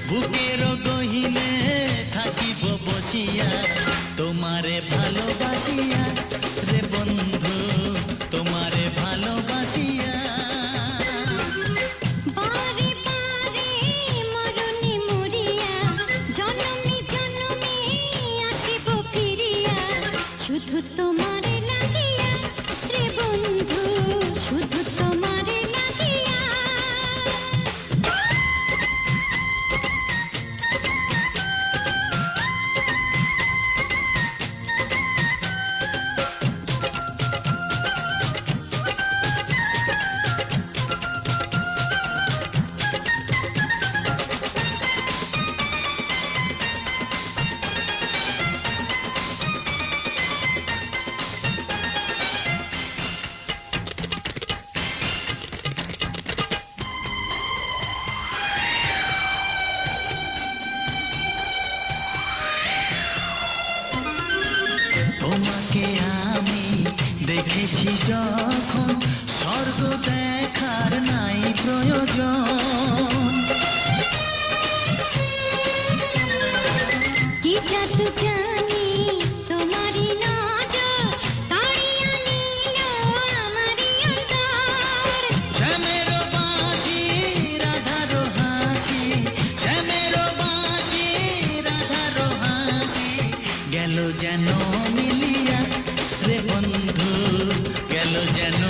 বুকের গহিনে থাকিব বসিয়া তোমারে ভালোবাসিয়া রে বন্ধু তোমারে ভালোবাসিয়া বারে বারে মরণে মরিয়া জনমে জনমে আসিব ফিরিয়া শুধু তোমারে লাগিয়া রে বন্ধু শুধু তোমারে লাগিয়া তোমাকে আমি দেখেছি যখন স্বর্গ দেখার নাই প্রয়োজন কি জাদু জানি তোমারই নজর তাড়িয়া নিল আমারই অন্তর শ্যামের বাঁশি রাধার হাসি শ্যামের বাঁশি রাধার হাসি গেল যেন মিলিয়া রে বন্ধু গেল যেন